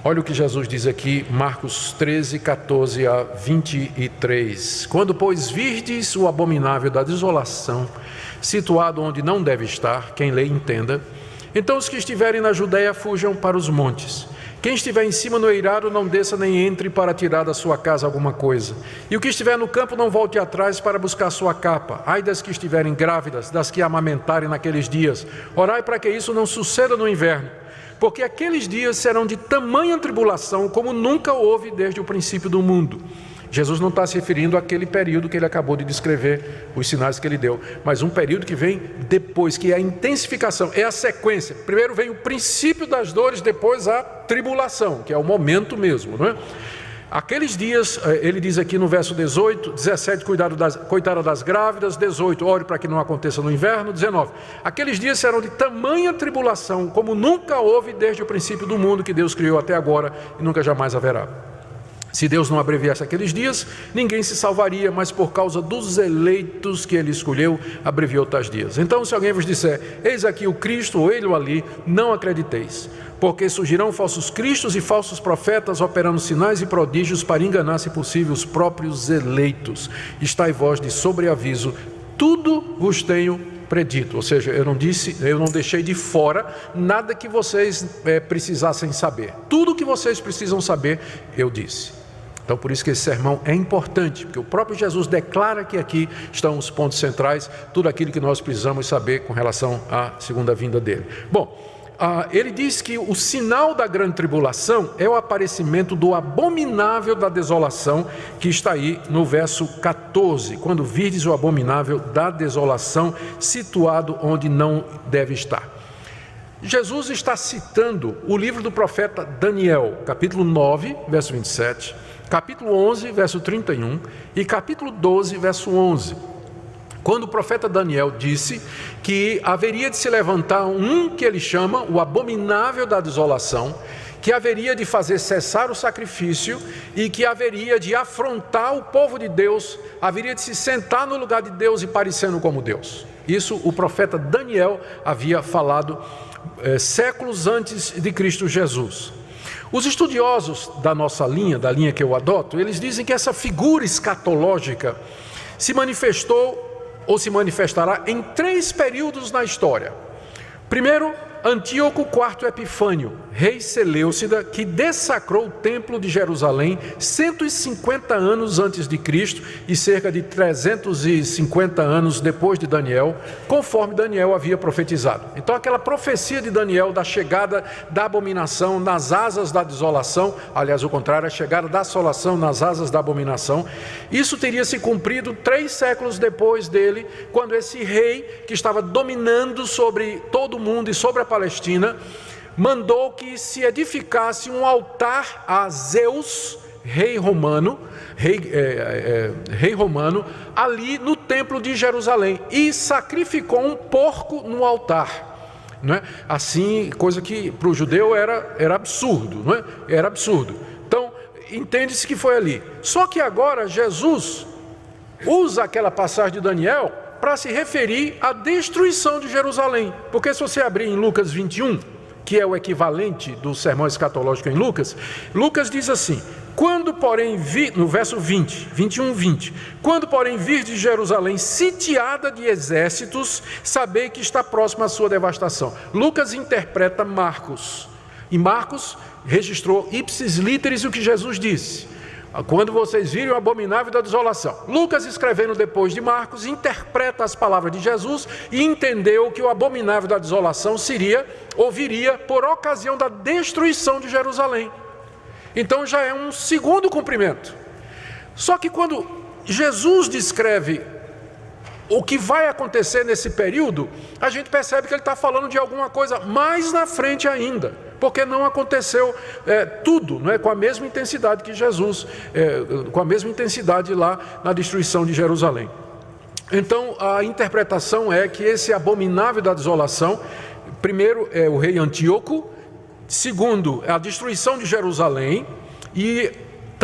Olha o que Jesus diz aqui, Marcos 13, 14 a 23. Quando, pois, virdes o abominável da desolação, situado onde não deve estar, quem lê entenda, então os que estiverem na Judéia fujam para os montes. Quem estiver em cima no eirado não desça nem entre para tirar da sua casa alguma coisa. E o que estiver no campo não volte atrás para buscar sua capa. Ai das que estiverem grávidas, das que amamentarem naqueles dias. Orai para que isso não suceda no inverno. Porque aqueles dias serão de tamanha tribulação como nunca houve desde o princípio do mundo. Jesus não está se referindo àquele período que ele acabou de descrever, os sinais que ele deu, mas um período que vem depois, que é a intensificação, é a sequência. Primeiro vem o princípio das dores, depois a tribulação, que é o momento mesmo, não é? Aqueles dias, ele diz aqui no verso 18, 17, coitada das grávidas, 18, ore para que não aconteça no inverno, 19. Aqueles dias serão de tamanha tribulação, como nunca houve desde o princípio do mundo que Deus criou até agora e nunca jamais haverá. Se Deus não abreviasse aqueles dias, ninguém se salvaria, mas por causa dos eleitos que ele escolheu, abreviou tais dias. Então, se alguém vos disser, eis aqui o Cristo, ou ele ou ali, não acrediteis. Porque surgirão falsos cristos e falsos profetas, operando sinais e prodígios para enganar, se possível, os próprios eleitos. Estai vós de sobreaviso, tudo vos tenho predito. Ou seja, eu não deixei de fora nada que vocês precisassem saber. Tudo que vocês precisam saber, eu disse. Então, por isso que esse sermão é importante, porque o próprio Jesus declara que aqui estão os pontos centrais, tudo aquilo que nós precisamos saber com relação à segunda vinda dele. Bom, ele diz que o sinal da grande tribulação é o aparecimento do abominável da desolação, que está aí no verso 14, quando virdes o abominável da desolação, situado onde não deve estar. Jesus está citando o livro do profeta Daniel, capítulo 9, verso 27, capítulo 11, verso 31 e capítulo 12, verso 11. Quando o profeta Daniel disse que haveria de se levantar um que ele chama o abominável da desolação, que haveria de fazer cessar o sacrifício e que haveria de afrontar o povo de Deus, haveria de se sentar no lugar de Deus e parecendo como Deus. Isso o profeta Daniel havia falado séculos antes de Cristo Jesus. Os estudiosos da nossa linha, da linha que eu adoto, eles dizem que essa figura escatológica se manifestou ou se manifestará em 3 períodos na história. Primeiro, Antíoco IV Epifânio, rei Seleucida, que dessacrou o templo de Jerusalém 150 anos antes de Cristo e cerca de 350 anos depois de Daniel, conforme Daniel havia profetizado. Então aquela profecia de Daniel da chegada da abominação nas asas da desolação, aliás o contrário, a chegada da assolação nas asas da abominação, isso teria se cumprido 3 séculos depois dele, quando esse rei que estava dominando sobre todo o mundo e sobre a Palestina, mandou que se edificasse um altar a Zeus, rei romano, ali no templo de Jerusalém, e sacrificou um porco no altar. Não é? Assim, coisa que para o judeu era absurdo, não é? Era absurdo. Então, entende-se que foi ali. Só que agora Jesus usa aquela passagem de Daniel para se referir à destruição de Jerusalém. Porque se você abrir em Lucas 21, que é o equivalente do sermão escatológico em Lucas, Lucas diz assim, quando porém no verso 21:20, quando porém vir de Jerusalém sitiada de exércitos, sabei que está próxima a sua devastação. Lucas interpreta Marcos, e Marcos registrou ipsis literis o que Jesus disse. Quando vocês virem o abominável da desolação. Lucas, escrevendo depois de Marcos, interpreta as palavras de Jesus e entendeu que o abominável da desolação viria por ocasião da destruição de Jerusalém. Então já é um segundo cumprimento. Só que quando Jesus descreve o que vai acontecer nesse período, a gente percebe que ele está falando de alguma coisa mais na frente ainda, porque não aconteceu tudo, não é, com a mesma intensidade que Jesus, com a mesma intensidade lá na destruição de Jerusalém. Então a interpretação é que esse abominável da desolação, primeiro é o rei Antíoco, segundo a destruição de Jerusalém e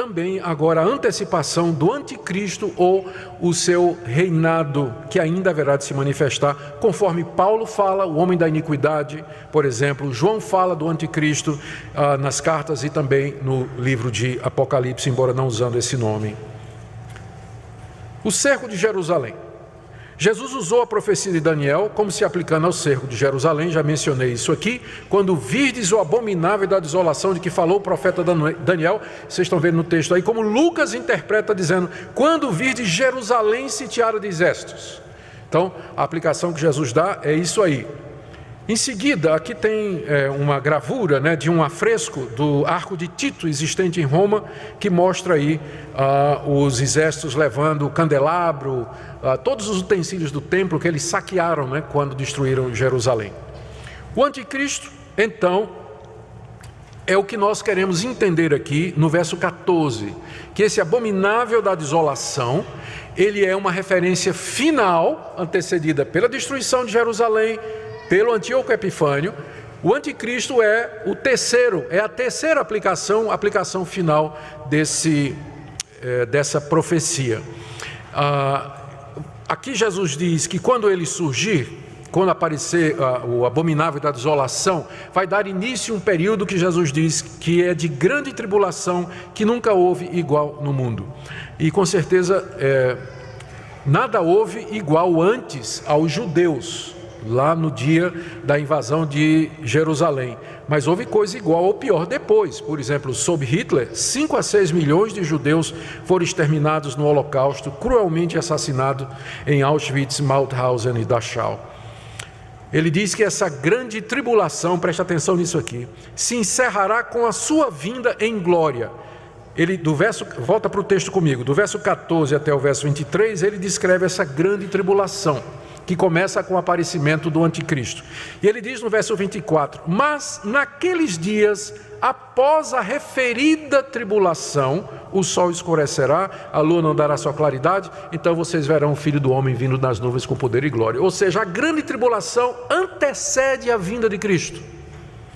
também agora a antecipação do anticristo ou o seu reinado, que ainda haverá de se manifestar, conforme Paulo fala, o homem da iniquidade, por exemplo. João fala do anticristo nas cartas e também no livro de Apocalipse, embora não usando esse nome. O cerco de Jerusalém. Jesus usou a profecia de Daniel como se aplicando ao cerco de Jerusalém, já mencionei isso aqui. Quando virdes o abominável da desolação de que falou o profeta Daniel, vocês estão vendo no texto aí, como Lucas interpreta dizendo, quando virdes Jerusalém sitiada de exércitos. Então, a aplicação que Jesus dá é isso aí. Em seguida, aqui tem uma gravura, né, de um afresco do arco de Tito existente em Roma, que mostra aí os exércitos levando o candelabro, todos os utensílios do templo que eles saquearam, né, quando destruíram Jerusalém. O anticristo, então, é o que nós queremos entender aqui no verso 14, que esse abominável da desolação, ele é uma referência final, antecedida pela destruição de Jerusalém, pelo Antíoco Epifânio. O anticristo é a terceira aplicação final dessa profecia. Aqui Jesus diz que quando ele surgir, quando aparecer o abominável da desolação, vai dar início a um período que Jesus diz que é de grande tribulação, que nunca houve igual no mundo. E com certeza nada houve igual antes aos judeus, lá no dia da invasão de Jerusalém. Mas houve coisa igual ou pior depois. Por exemplo, sob Hitler, 5 a 6 milhões de judeus foram exterminados no Holocausto, cruelmente assassinados em Auschwitz, Mauthausen e Dachau. Ele diz que essa grande tribulação, preste atenção nisso aqui, se encerrará com a sua vinda em glória. Volta para o texto comigo, do verso 14 até o verso 23, ele descreve essa grande tribulação, que começa com o aparecimento do anticristo. E ele diz no verso 24, mas naqueles dias, após a referida tribulação, o sol escurecerá, a lua não dará sua claridade, então vocês verão o Filho do Homem vindo nas nuvens com poder e glória. Ou seja, a grande tribulação antecede a vinda de Cristo.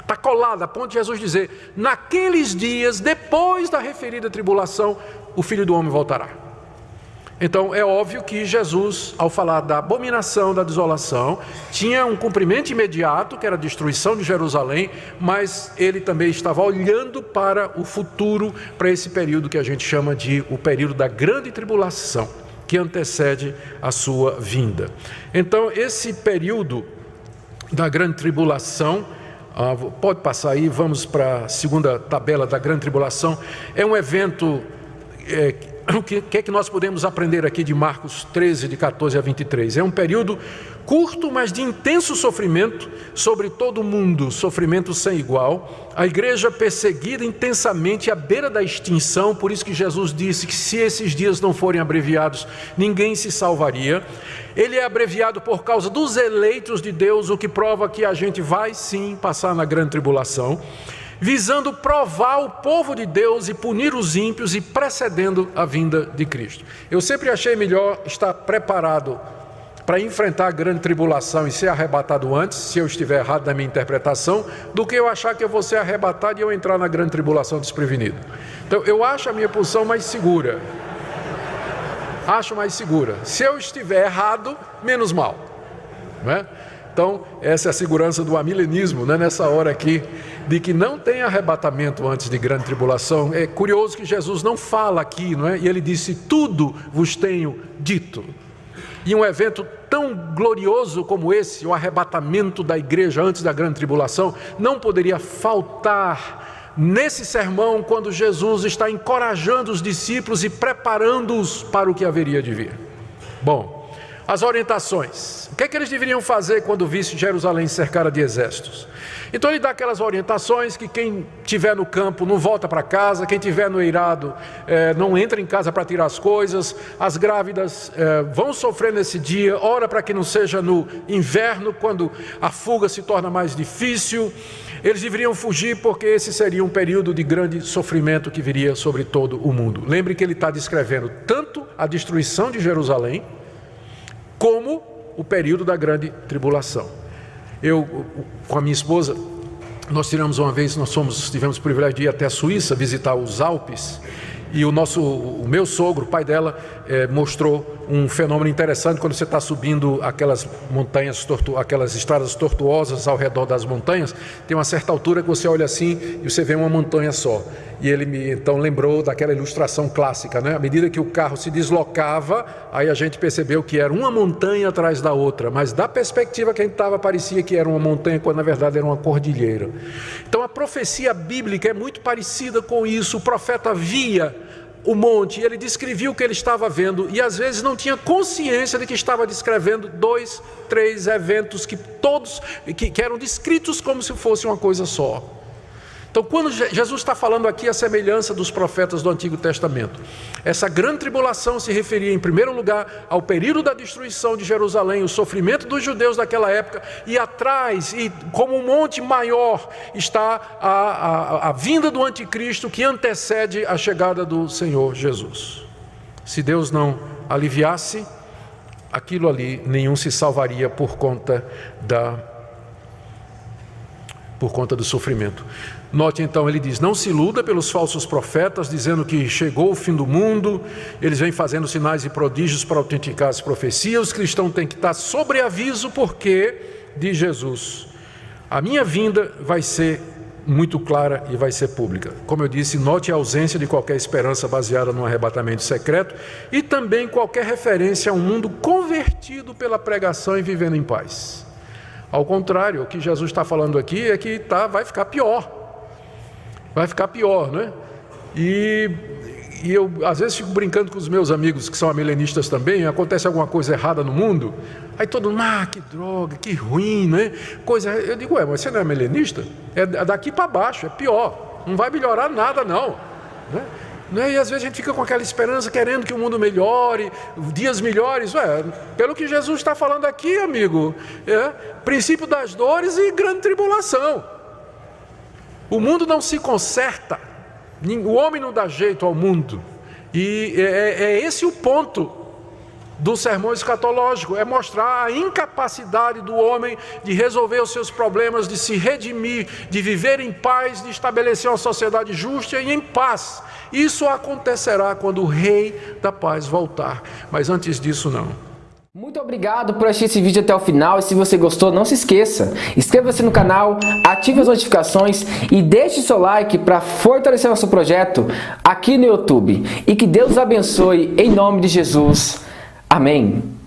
Está colada, a ponto de Jesus dizer, naqueles dias, depois da referida tribulação, o Filho do Homem voltará. Então, é óbvio que Jesus, ao falar da abominação, da desolação, tinha um cumprimento imediato, que era a destruição de Jerusalém, mas ele também estava olhando para o futuro, para esse período que a gente chama de o período da grande tribulação, que antecede a sua vinda. Então, esse período da grande tribulação, pode passar aí, vamos para a segunda tabela da grande tribulação, é um evento... O que é que nós podemos aprender aqui de Marcos 13, de 14 a 23? É um período curto, mas de intenso sofrimento sobre todo o mundo, sofrimento sem igual. A igreja perseguida intensamente à beira da extinção, por isso que Jesus disse que se esses dias não forem abreviados, ninguém se salvaria. Ele é abreviado por causa dos eleitos de Deus, o que prova que a gente vai sim passar na grande tribulação, visando provar o povo de Deus e punir os ímpios e precedendo a vinda de Cristo. Eu sempre achei melhor estar preparado para enfrentar a grande tribulação e ser arrebatado antes, se eu estiver errado na minha interpretação, do que eu achar que eu vou ser arrebatado e eu entrar na grande tribulação desprevenido. Então, eu acho a minha posição mais segura. Acho mais segura. Se eu estiver errado, menos mal. Não é? Então, essa é a segurança do amilenismo, né? Nessa hora aqui, de que não tem arrebatamento antes de grande tribulação. É curioso que Jesus não fala aqui, não é? E ele disse, tudo vos tenho dito. E um evento tão glorioso como esse, o arrebatamento da igreja antes da grande tribulação, não poderia faltar nesse sermão, quando Jesus está encorajando os discípulos e preparando-os para o que haveria de vir. Bom, as orientações. O que é que eles deveriam fazer quando visse Jerusalém cercada de exércitos? Então ele dá aquelas orientações que quem estiver no campo não volta para casa, quem estiver no eirado não entra em casa para tirar as coisas, as grávidas vão sofrer nesse dia, ora para que não seja no inverno, quando a fuga se torna mais difícil. Eles deveriam fugir porque esse seria um período de grande sofrimento que viria sobre todo o mundo. Lembre que ele está descrevendo tanto a destruição de Jerusalém, como o período da grande tribulação. Eu, com a minha esposa, nós tivemos uma vez, tivemos o privilégio de ir até a Suíça, visitar os Alpes, E o meu sogro, o pai dela, mostrou um fenômeno interessante quando você está subindo aquelas montanhas, aquelas estradas tortuosas ao redor das montanhas. Tem uma certa altura que você olha assim e você vê uma montanha só. E ele me então lembrou daquela ilustração clássica, né? À medida que o carro se deslocava, aí a gente percebeu que era uma montanha atrás da outra, mas da perspectiva que a gente estava, parecia que era uma montanha, quando na verdade era uma cordilheira. Então a profecia bíblica é muito parecida com isso. O profeta via o monte, ele descrevia o que ele estava vendo e às vezes não tinha consciência de que estava descrevendo 2, 3 eventos que todos que eram descritos como se fosse uma coisa só. Então, quando Jesus está falando aqui a semelhança dos profetas do Antigo Testamento, essa grande tribulação se referia em primeiro lugar ao período da destruição de Jerusalém, o sofrimento dos judeus daquela época, e atrás, e como um monte maior, está a vinda do anticristo que antecede a chegada do Senhor Jesus. Se Deus não aliviasse aquilo ali, nenhum se salvaria por conta do sofrimento. Note então, ele diz, não se iluda pelos falsos profetas, dizendo que chegou o fim do mundo, eles vêm fazendo sinais e prodígios para autenticar as profecias. Os cristãos têm que estar sobre aviso, porque, diz Jesus, a minha vinda vai ser muito clara e vai ser pública. Como eu disse, note a ausência de qualquer esperança baseada no arrebatamento secreto e também qualquer referência a um mundo convertido pela pregação e vivendo em paz. Ao contrário, o que Jesus está falando aqui é que vai ficar pior. Vai ficar pior, né? E eu, às vezes, fico brincando com os meus amigos que são amilenistas também, acontece alguma coisa errada no mundo, aí todo mundo, que droga, que ruim, né? Eu digo, mas você não é milenista? É daqui para baixo, é pior, não vai melhorar nada não, né? E às vezes a gente fica com aquela esperança, querendo que o mundo melhore, dias melhores. Pelo que Jesus está falando aqui, amigo, princípio das dores e grande tribulação. O mundo não se conserta, o homem não dá jeito ao mundo. E é esse o ponto do sermão escatológico, é mostrar a incapacidade do homem de resolver os seus problemas, de se redimir, de viver em paz, de estabelecer uma sociedade justa e em paz. Isso acontecerá quando o Rei da Paz voltar, mas antes disso não. Muito obrigado por assistir esse vídeo até o final e se você gostou, não se esqueça, inscreva-se no canal, ative as notificações e deixe seu like para fortalecer nosso projeto aqui no YouTube. E que Deus abençoe em nome de Jesus. Amém.